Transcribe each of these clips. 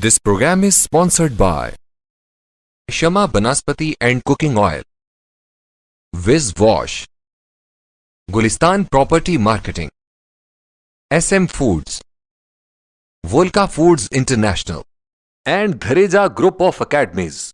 This program is sponsored by Shama Banaspati and Cooking Oil, Wiz Wash, Gulistan Property Marketing, SM Foods, Volca Foods International, and Dhareja Group of Academies.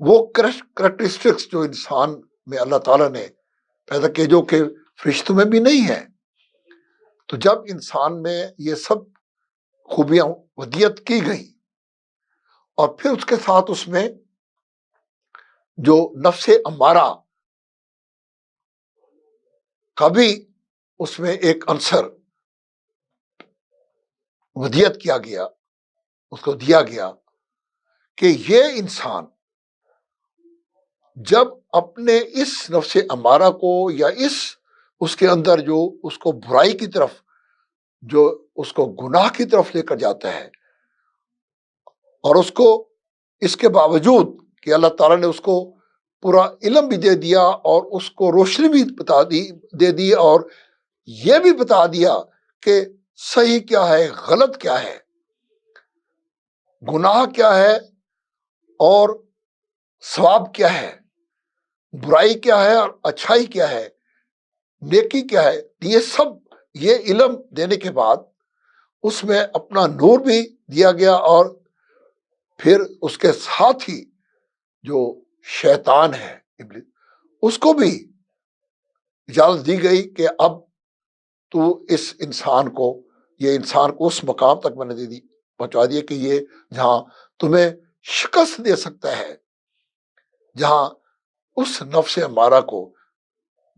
وہ characteristics جو انسان میں اللہ تعالیٰ نے پیدا کیے جو کہ فرشتوں میں بھی نہیں ہے. تو جب انسان میں یہ سب خوبیاں ودیت کی گئی اور پھر اس کے ساتھ اس میں جو نفس امارہ کا بھی اس میں ایک عنصر ودیت کیا گیا، اس کو دیا گیا کہ یہ انسان جب اپنے اس نفس امارہ کو یا اس کے اندر جو اس کو برائی کی طرف، جو اس کو گناہ کی طرف لے کر جاتا ہے، اور اس کو اس کے باوجود کہ اللہ تعالیٰ نے اس کو پورا علم بھی دے دیا اور اس کو روشنی بھی دے دی اور یہ بھی بتا دیا کہ صحیح کیا ہے، غلط کیا ہے، گناہ کیا ہے اور ثواب کیا ہے، برائی کیا ہے اور اچھائی کیا ہے، نیکی کیا ہے، یہ سب یہ علم دینے کے بعد اس میں اپنا نور بھی دیا گیا اور پھر اس کے ساتھ ہی جو شیطان ہے ابلیس، اس کو بھی اجازت دی گئی کہ اب تو اس انسان کو، یہ انسان کو اس مقام تک میں نے پہنچا دیا کہ یہ جہاں تمہیں شکست دے سکتا ہے، جہاں اس نفس امارہ کو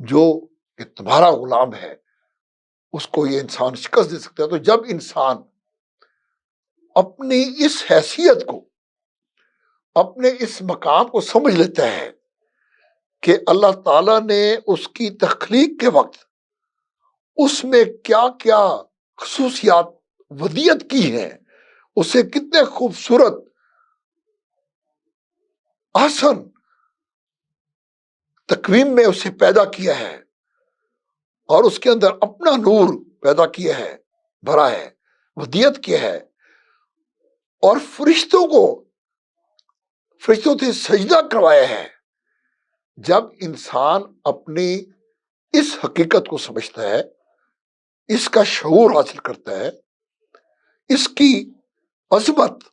جو کہ تمہارا غلام ہے اس کو یہ انسان شکست دے سکتا ہے. تو جب انسان اپنی اس حیثیت کو، اپنے اس مقام کو سمجھ لیتا ہے کہ اللہ تعالیٰ نے اس کی تخلیق کے وقت اس میں کیا کیا خصوصیات ودیت کی ہیں، اسے کتنے خوبصورت احسن تقویم میں اسے پیدا کیا ہے اور اس کے اندر اپنا نور پیدا کیا ہے، بھرا ہے، ودیت کیا ہے، اور فرشتوں سے سجدہ کروایا ہے. جب انسان اپنی اس حقیقت کو سمجھتا ہے، اس کا شعور حاصل کرتا ہے، اس کی عظمت،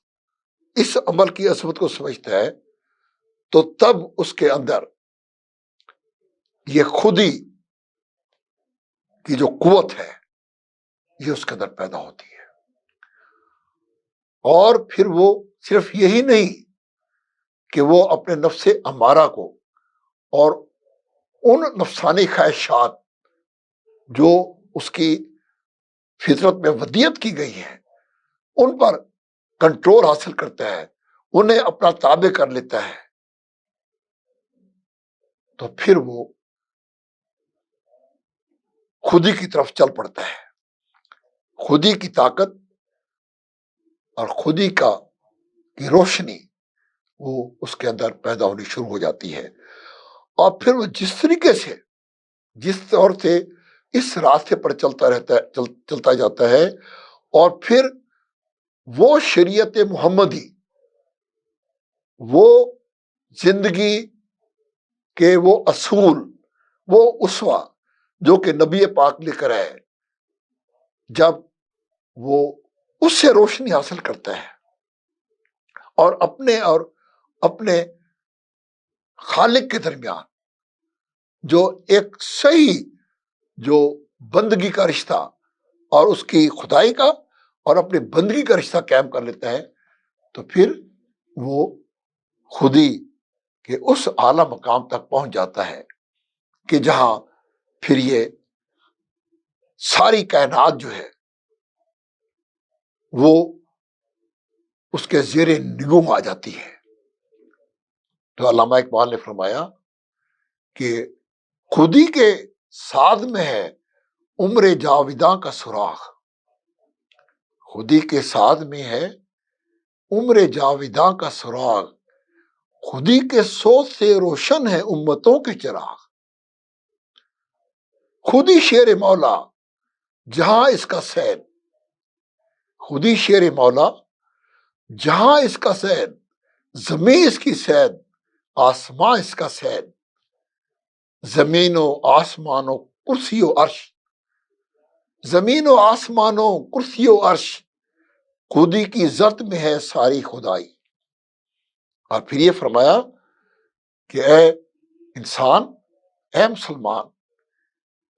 اس عمل کی عظمت کو سمجھتا ہے، تو تب اس کے اندر یہ خودی کی جو قوت ہے یہ اس کے اندر پیدا ہوتی ہے. اور پھر وہ صرف یہی نہیں کہ وہ اپنے نفس امارہ کو اور ان نفسانی خواہشات جو اس کی فطرت میں ودیت کی گئی ہیں ان پر کنٹرول حاصل کرتا ہے، انہیں اپنا تابع کر لیتا ہے. تو پھر وہ خودی کی طرف چل پڑتا ہے. خودی کی طاقت اور خودی کی روشنی وہ اس کے اندر پیدا ہونی شروع ہو جاتی ہے. اور پھر وہ جس طریقے سے، جس طور سے اس راستے پر چلتا جاتا ہے، اور پھر وہ شریعت محمدی، وہ زندگی کے وہ اصول، وہ اسوہ جو کہ نبی پاک لے کر آئے، جب وہ اس سے روشنی حاصل کرتا ہے اور اپنے خالق کے درمیان جو ایک صحیح جو بندگی کا رشتہ اور اس کی خدائی کا اور اپنی بندگی کا رشتہ قائم کر لیتا ہے، تو پھر وہ خودی کے اس اعلیٰ مقام تک پہنچ جاتا ہے کہ جہاں پھر یہ ساری کائنات جو ہے وہ اس کے زیر نگوں آ جاتی ہے. تو علامہ اقبال نے فرمایا کہ خودی کے ساتھ میں ہے عمر جاویداں کا سراغ. خودی کے ساتھ میں ہے عمر جاویداں کا سراغ، خودی کے سوز سے روشن ہے امتوں کے چراغ. خودی شیر مولا جہاں اس کا سید، خودی شیر مولا جہاں اس کا سید، زمین اس کی سید، آسمان اس کا سید. زمین و آسمان و کرسی و عرش، زمین و آسمان و کرسی و عرش، خودی کی زرد میں ہے ساری خدائی. اور پھر یہ فرمایا کہ اے انسان، اے مسلمان،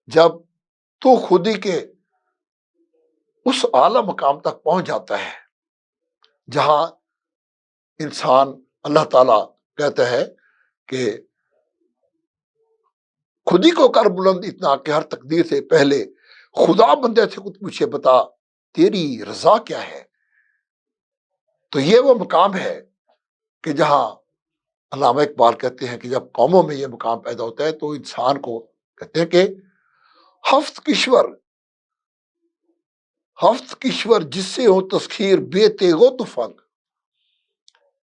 جب تو خودی کے اس اعلی مقام تک پہنچ جاتا ہے جہاں انسان، اللہ تعالی کہتا ہے کہ خودی کو کر بلند اتنا کہ ہر تقدیر سے پہلے خدا بندے سے کچھ پوچھے، بتا تیری رضا کیا ہے؟ تو یہ وہ مقام ہے کہ جہاں علامہ اقبال کہتے ہیں کہ جب قوموں میں یہ مقام پیدا ہوتا ہے تو انسان کو کہتے ہیں کہ ہفت کشور جس سے ہو تسخیر بے تیغ و تفنگ،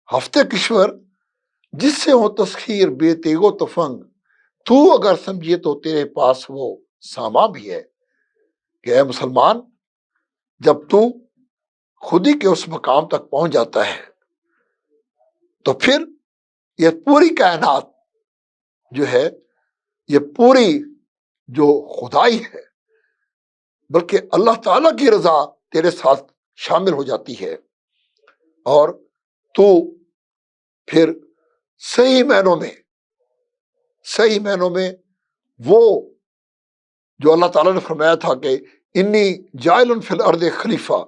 ہفتے کشور جس سے ہو تسخیر بے تیغ و تفنگ، تو اگر سمجھے تو تیرے پاس وہ سامان بھی ہے۔ کہ اے مسلمان، جب تو خودی کے اس مقام تک پہنچ جاتا ہے تو پھر یہ پوری کائنات جو ہے، یہ پوری جو خدائی ہے، بلکہ اللہ تعالیٰ کی رضا تیرے ساتھ شامل ہو جاتی ہے، اور تو پھر صحیح معنوں میں وہ جو اللہ تعالیٰ نے فرمایا تھا کہ انی جائل فی الارض خلیفہ،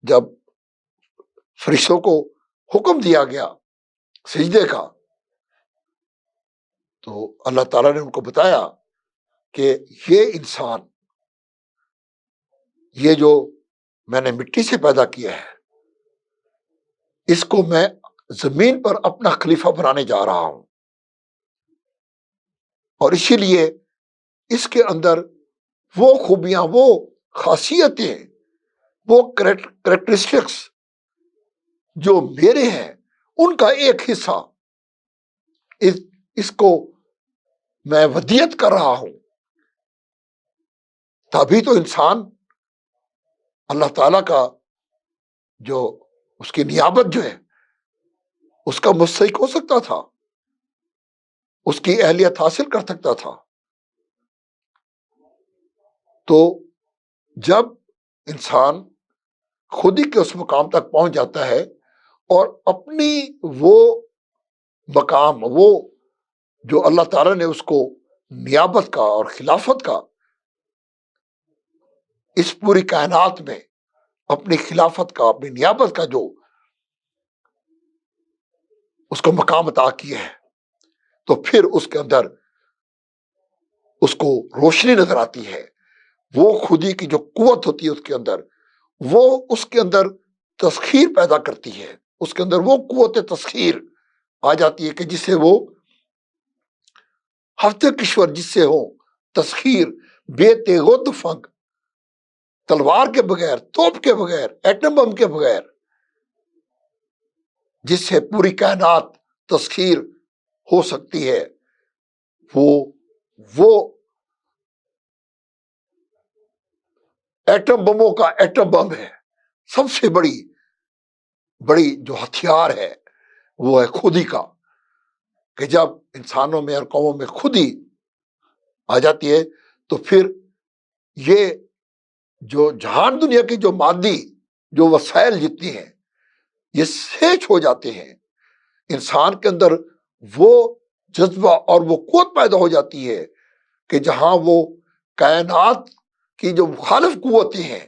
جب فرشتوں کو حکم دیا گیا سجدے کا، تو اللہ تعالیٰ نے ان کو بتایا کہ یہ انسان، یہ جو میں نے مٹی سے پیدا کیا ہے، اس کو میں زمین پر اپنا خلیفہ بنانے جا رہا ہوں، اور اسی لیے اس کے اندر وہ خوبیاں، وہ خاصیتیں، وہ کریکٹرسٹکس جو میرے ہیں، ان کا ایک حصہ اس کو میں ودیت کر رہا ہوں، تبھی تو انسان اللہ تعالیٰ کا جو اس کی نیابت جو ہے اس کا مستحق ہو سکتا تھا، اس کی اہلیت حاصل کر سکتا تھا۔ تو جب انسان خودی کے اس مقام تک پہنچ جاتا ہے اور اپنی وہ مقام، وہ جو اللہ تعالیٰ نے اس کو نیابت کا اور خلافت کا، اس پوری کائنات میں اپنی خلافت کا، اپنی نیابت کا جو اس کو مقام عطا کیا ہے، تو پھر اس کے اندر اس کو روشنی نظر آتی ہے، وہ خودی کی جو قوت ہوتی ہے اس کے اندر، وہ اس کے اندر تسخیر پیدا کرتی ہے، اس کے اندر وہ قوت تسخیر آ جاتی ہے کہ جس سے وہ ہفتے کشور، جس سے ہو تسخیر بے تیغ و تفنگ، تلوار کے بغیر، توپ کے بغیر، ایٹم بم کے بغیر، جس سے پوری کائنات تسخیر ہو سکتی ہے، وہ ایٹم بموں کا ایٹم بم ہے، سب سے بڑی جو ہتھیار ہے وہ ہے خودی کا، کہ جب انسانوں میں اور قوموں میں خودی آ جاتی ہے تو پھر یہ جو جہان دنیا کی جو مادی جو وسائل جتنی ہیں، یہ سیچ ہو جاتے ہیں، انسان کے اندر وہ جذبہ اور وہ قوت پیدا ہو جاتی ہے کہ جہاں وہ کائنات کی جو مخالف قوتیں ہیں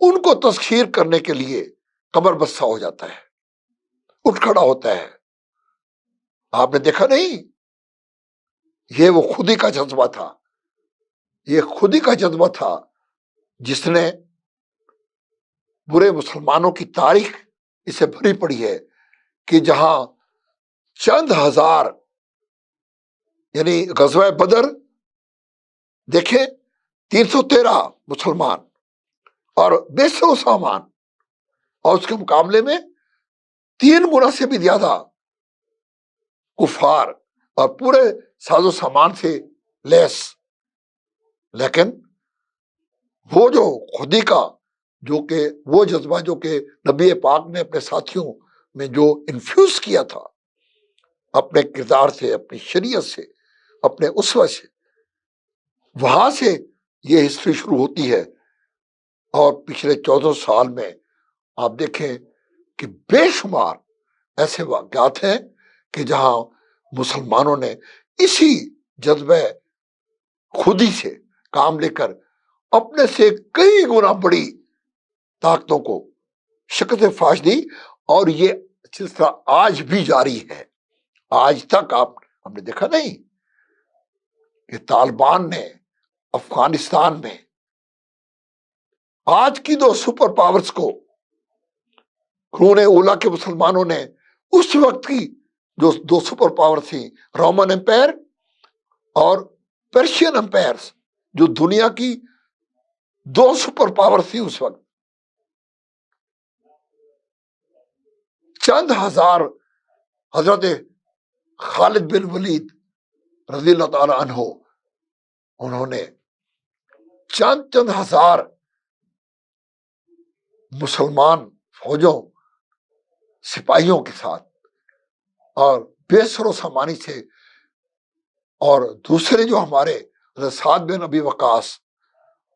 ان کو تسخیر کرنے کے لیے کمر بستہ ہو جاتا ہے، اٹھ کھڑا ہوتا ہے۔ آپ نے دیکھا نہیں، یہ وہ خودی کا جذبہ تھا، یہ خودی کا جذبہ تھا جس نے برے مسلمانوں کی تاریخ اسے بھری پڑی ہے کہ جہاں چند ہزار، یعنی غزوہ بدر دیکھیں 313 مسلمان اور بیسر و سامان، اور اس کے مقابلے میں 3 گنا سے بھی زیادہ کفار اور پورے ساز و سامان سے لیس، لیکن وہ جو خودی کا جو کہ وہ جذبہ جو کہ نبی پاک نے اپنے ساتھیوں میں جو انفیوز کیا تھا، اپنے کردار سے، اپنی شریعت سے، اپنے اسوہ سے، وہاں سے یہ ہسٹری شروع ہوتی ہے، اور پچھلے 14 سال میں آپ دیکھیں کہ بے شمار ایسے واقعات ہیں کہ جہاں مسلمانوں نے اسی جذبہ خودی سے کام لے کر اپنے سے کئی گنا بڑی طاقتوں کو شکست فاش دی، اور یہ سلسلہ آج بھی جاری ہے۔ آج تک ہم نے دیکھا نہیں کہ طالبان نے افغانستان میں آج کی دو سپر پاورز کو، قرون اولا کے مسلمانوں نے اس وقت کی جو دو سپر پاور تھی، رومن امپائر اور پرشین امپائر، جو دنیا کی دو سپر پاور تھی اس وقت، چند ہزار، حضرت خالد بن ولید رضی اللہ تعالی عنہ، انہوں نے چند ہزار مسلمان فوجوں، سپاہیوں کے ساتھ اور بے سر و سامانی سے، اور دوسرے جو ہمارے حضرت سعد بن ابی وقاص،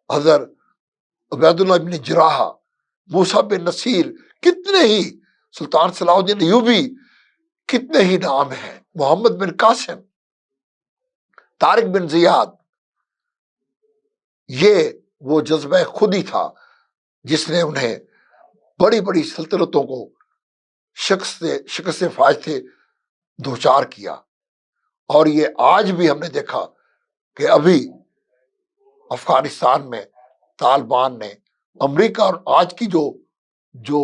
حضرت عبید اللہ بن جراحہ، موسیٰ بن نصیر، کتنے ہی، سلطان صلاح الدین ایوبی، کتنے ہی نام ہیں، محمد بن قاسم، طارق بن زیاد۔ یہ وہ جذبہ خودی تھا جس نے انہیں بڑی بڑی سلطنتوں کو شکست فاش سے دوچار کیا۔ اور یہ آج بھی ہم نے دیکھا کہ ابھی افغانستان میں طالبان نے امریکہ اور آج کی جو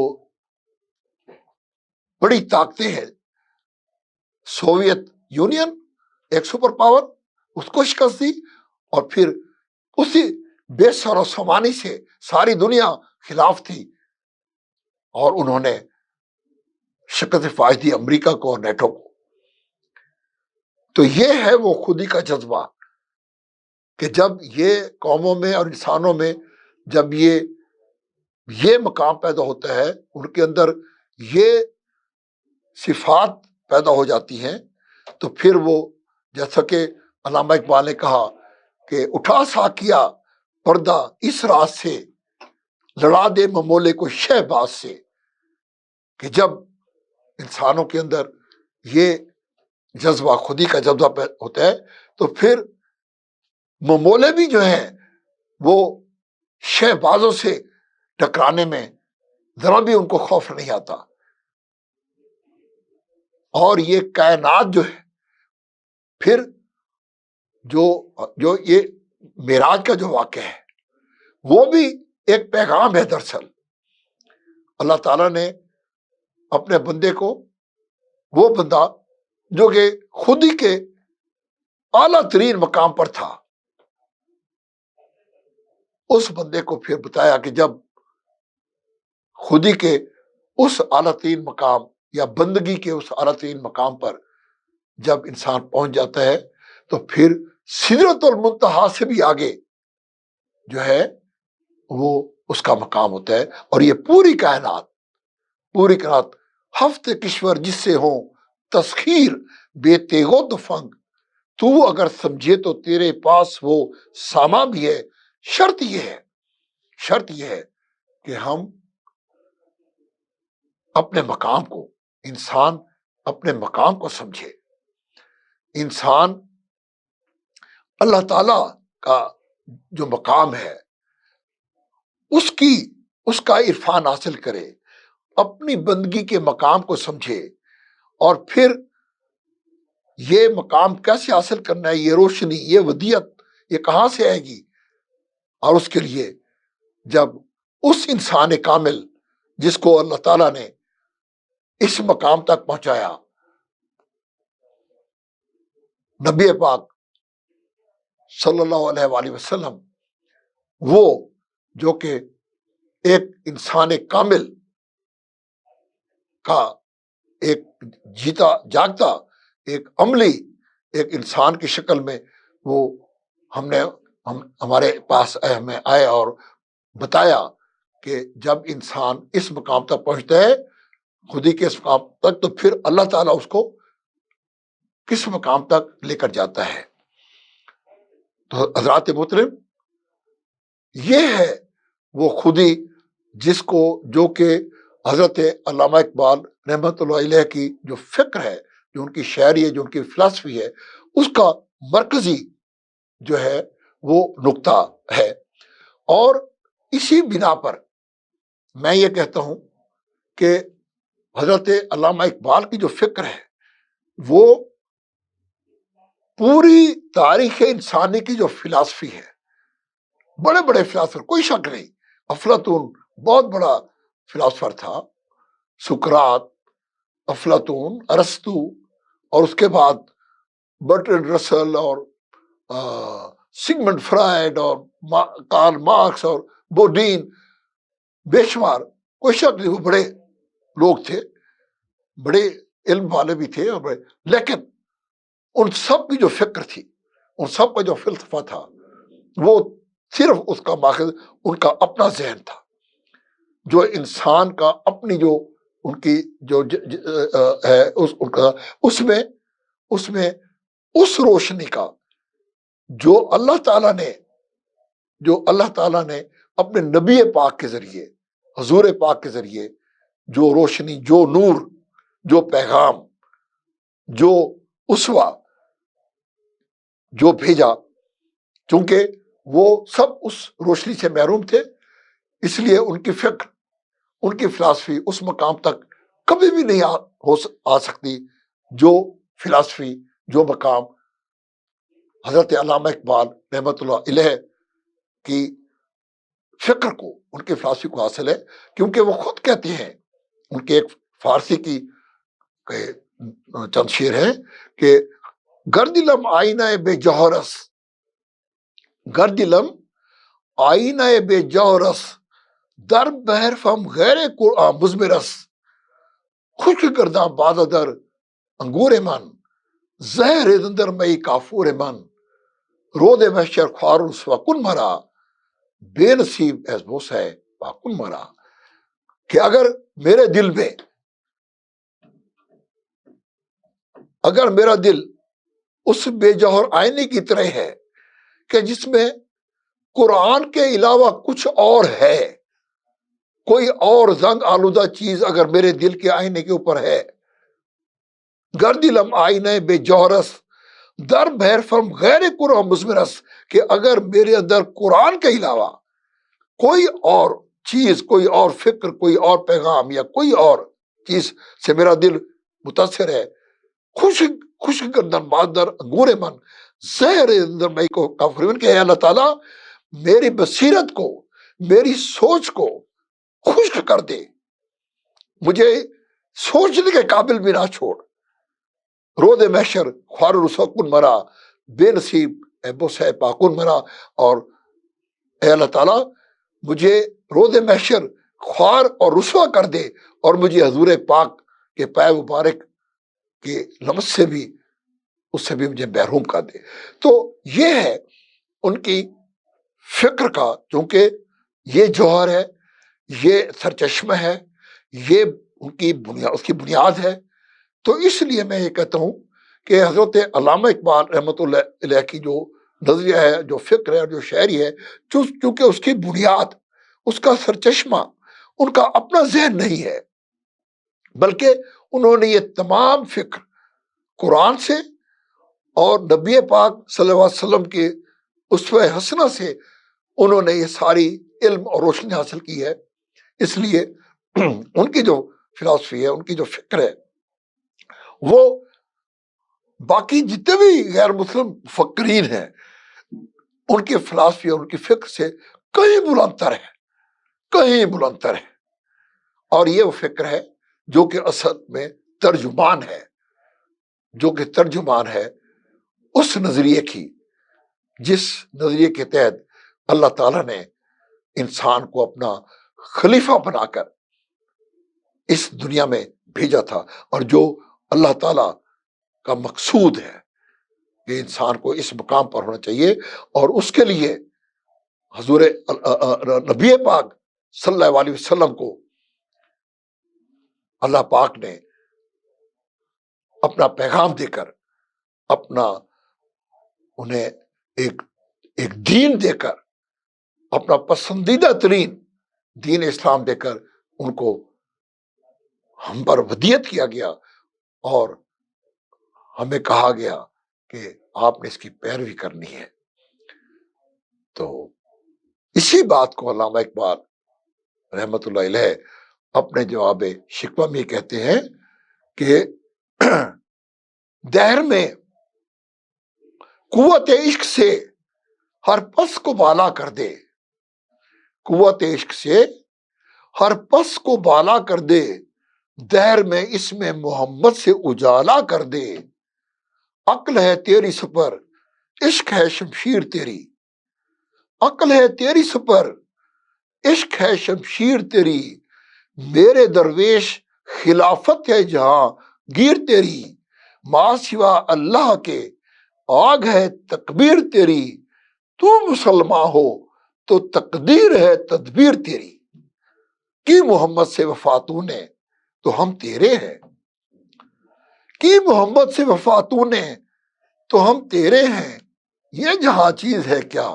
بڑی طاقتیں ہیں، سوویت یونین ایک سپر پاور، اس کو شکست دی، اور پھر اسی بے سر و سامانی سے ساری دنیا خلاف تھی، اور انہوں نے شکست فاش دی امریکہ کو اور نیٹو کو۔ تو یہ ہے وہ خودی کا جذبہ کہ جب یہ قوموں میں اور انسانوں میں جب یہ مقام پیدا ہوتا ہے، ان کے اندر یہ صفات پیدا ہو جاتی ہیں، تو پھر وہ، جیسا کہ علامہ اقبال نے کہا کہ اٹھا ساکیا پردہ اس راز سے، لڑا دے ممولے کو شہباز سے، کہ جب انسانوں کے اندر یہ جذبہ، خودی کا جذبہ ہوتا ہے، تو پھر ممولے بھی جو ہیں وہ شہبازوں سے ٹکرانے میں ذرا بھی ان کو خوف نہیں آتا۔ اور یہ کائنات جو ہے، پھر جو یہ معراج کا جو واقعہ ہے، وہ بھی ایک پیغام ہے۔ دراصل اللہ تعالیٰ نے اپنے بندے کو، وہ بندہ جو کہ خودی کے اعلیٰ ترین مقام پر تھا، اس بندے کو پھر بتایا کہ جب خودی کے اس اعلیٰ ترین مقام یا بندگی کے اس اعلیٰ ترین مقام پر جب انسان پہنچ جاتا ہے، تو پھر سدرۃ المنتہا سے بھی آگے جو ہے وہ اس کا مقام ہوتا ہے۔ اور یہ پوری کائنات ہفتے کشور جس سے ہوں تسخیر، بے تیغ و فنگ، تو اگر سمجھے تو تیرے پاس وہ ساما بھی ہے۔ شرط یہ ہے کہ ہم اپنے مقام کو، انسان اپنے مقام کو سمجھے۔ انسان اللہ تعالی کا جو مقام ہے اس کا عرفان حاصل کرے، اپنی بندگی کے مقام کو سمجھے، اور پھر یہ مقام کیسے حاصل کرنا ہے، یہ روشنی، یہ ودیت، یہ کہاں سے آئے گی؟ اور اس کے لیے جب اس انسان کامل جس کو اللہ تعالیٰ نے اس مقام تک پہنچایا، نبی پاک صلی اللہ علیہ وآلہ وسلم، وہ جو کہ ایک انسان کامل کا ایک جیتا جاگتا ایک عملی ایک انسان کی شکل میں وہ ہمارے پاس ہمیں آئے اور بتایا کہ جب انسان اس مقام تک پہنچتا ہے، خودی کے اس مقام تک، تو پھر اللہ تعالیٰ اس کو کس مقام تک لے کر جاتا ہے۔ تو حضرات محترم، یہ ہے وہ خودی جو کہ حضرت علامہ اقبال رحمۃ اللہ علیہ کی جو فکر ہے، جو ان کی شاعری ہے، جو ان کی فلسفی ہے، اس کا مرکزی جو ہے وہ نقطہ ہے۔ اور اسی بنا پر میں یہ کہتا ہوں کہ حضرت علامہ اقبال کی جو فکر ہے وہ پوری تاریخ انسانی کی جو فلسفی ہے، بڑے بڑے فلاسفر، کوئی شک نہیں، افلاطون بہت بڑا فلاسفر تھا، سقراط، افلاطون، ارسطو، اور اس کے بعد برٹرینڈ رسل اور سگمنڈ فرائڈ اور کارل مارکس اور بوڈین، بے شمار، کوئی شک نہیں وہ بڑے لوگ تھے، بڑے علم والے بھی تھے، اور بڑے، لیکن ان سب کی جو فکر تھی، ان سب کا جو فلسفہ تھا، وہ صرف اس کا ماخذ ان کا اپنا ذہن تھا، جو انسان کا اپنی جو ان کی جو ہے ان کا، اس میں اس روشنی کا جو اللہ تعالیٰ نے اپنے نبی پاک کے ذریعے، حضور پاک کے ذریعے جو روشنی، جو نور، جو پیغام، جو اسوہ جو بھیجا، چونکہ وہ سب اس روشنی سے محروم تھے، اس لیے ان کی فکر، ان کی فلسفی اس مقام تک کبھی بھی نہیں آ سکتی جو فلسفی، جو مقام حضرت علامہ اقبال رحمۃ اللہ علیہ کی فکر کو، ان کی فلسفی کو حاصل ہے، کیونکہ وہ خود کہتے ہیں، ان کے ایک فارسی کی چند شعر ہیں کہ گردلم آئینہ بے جوہرس، گردلم آئینہ بے جوہرس، در بہر فم غیر قرآن مزمرس، خوش کردہ باد در انگور من، زہر اندر مئی کافور من، رود محشر خوار رسوا کن مرا، بے نصیب ایس بوس ہے پاکن مرا، کہ اگر میرے دل میں، اگر میرا دل اس بے جوہر آئینے کی طرح ہے کہ جس میں قرآن کے علاوہ کچھ اور ہے، کوئی اور زنگ آلودہ چیز اگر میرے دل کے آئینے کے اوپر ہے، گردلم آئینہ بے جوہرس، در بہر فرم غیر قرآن مزمرس، کہ اگر میرے اندر قرآن کے علاوہ کوئی اور چیز، کوئی اور فکر، کوئی اور پیغام یا کوئی اور چیز سے میرا دل متاثر ہے، خوش گردن بادر انگور من، زہر اندر مئی کو کافر من، کہ اے اللہ تعالیٰ میری بصیرت کو، میری سوچ کو خشک کر دے، مجھے سوچنے کے قابل بھی نہ چھوڑ، رود محشر خوار رسوا کن مرا، بے نصیب اے بوس ہے پاکن مرا، اور اے اللہ تعالیٰ مجھے رود محشر خوار اور رسوا کر دے، اور مجھے حضور پاک کے پائے مبارک کے لمس سے بھی، اس سے بھی مجھے محروم کر دے۔ تو یہ ہے ان کی فکر کا، چونکہ یہ جوہر ہے، یہ سرچشمہ ہے، یہ ان کی بنیاد، اس کی بنیاد ہے۔ تو اس لیے میں یہ کہتا ہوں کہ حضرت علامہ اقبال رحمۃ اللہ علیہ کی جو نظریہ ہے، جو فکر ہے، جو شاعری ہے، چونکہ اس کی بنیاد، اس کا سرچشمہ ان کا اپنا ذہن نہیں ہے، بلکہ انہوں نے یہ تمام فکر قرآن سے اور نبی پاک صلی اللہ علیہ وسلم کے اسوہ حسنہ سے انہوں نے یہ ساری علم اور روشنی حاصل کی ہے۔ اس لیے ان کی جو فلسفی ہے، ان کی جو فکر ہے، وہ باقی جتنے بھی غیر مسلم مفکرین ہیں، ان کی فلسفی اور ان کی فکر سے کہیں بلندتر ہے، کہیں بلندتر ہے۔ اور یہ وہ فکر ہے جو کہ اصل میں ترجمان ہے، جو کہ ترجمان ہے اس نظریے کی، جس نظریے کے تحت اللہ تعالیٰ نے انسان کو اپنا خلیفہ بنا کر اس دنیا میں بھیجا تھا، اور جو اللہ تعالیٰ کا مقصود ہے کہ انسان کو اس مقام پر ہونا چاہیے، اور اس کے لیے حضور نبی پاک صلی اللہ علیہ وسلم کو اللہ پاک نے اپنا پیغام دے کر، اپنا انہیں ایک دین دے کر، اپنا پسندیدہ ترین دین اسلام دے کر ان کو ہم پر ودیت کیا گیا اور ہمیں کہا گیا کہ آپ نے اس کی پیروی کرنی ہے۔ تو اسی بات کو علامہ اقبال رحمت اللہ علیہ اپنے جواب شکوہ میں کہتے ہیں کہ دہر میں قوت عشق سے ہر پس کو بالا کر دے، قوت عشق سے ہر پس کو بالا کر دے، دہر میں اس میں محمد سے اجالا کر دے، عقل ہے تیری سپر عشق ہے شمشیر تیری، عقل ہے تیری سپر عشق ہے شمشیر تیری، میرے درویش خلافت ہے جہاں گیر تیری، ماں سوا اللہ کے آگ ہے تکبیر تیری، تو مسلمان ہو تو تقدیر ہے تدبیر تیری، کی محمد سے وفا تو نے تو ہم تیرے ہیں، کی محمد سے وفا تو نے تو ہم تیرے ہیں، یہ جہاں چیز ہے کیا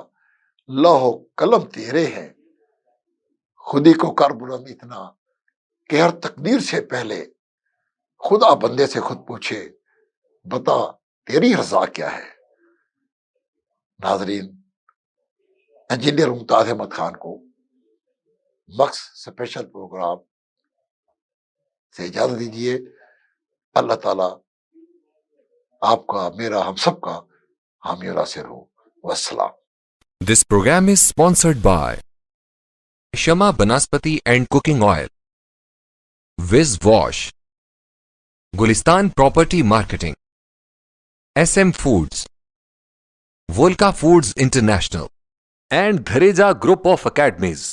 لوح و قلم تیرے ہیں، خودی کو کر بلند اتنا کہ ہر تقدیر سے پہلے خدا بندے سے خود پوچھے بتا تیری رضا کیا ہے۔ ناظرین، انجینئر ممتاز احمد خان کو مکس اسپیشل پروگرام سے اجازت دیجیے۔ اللہ تعالیٰ آپ کا، میرا، ہم سب کا حامی و ناصر ہو۔ والسلام۔ This program is sponsored by Shama Banaspati and Cooking Oil, Viz Wash, Gulistan Property Marketing, SM Foods, Volca Foods International, and Dhareja Group of Academies.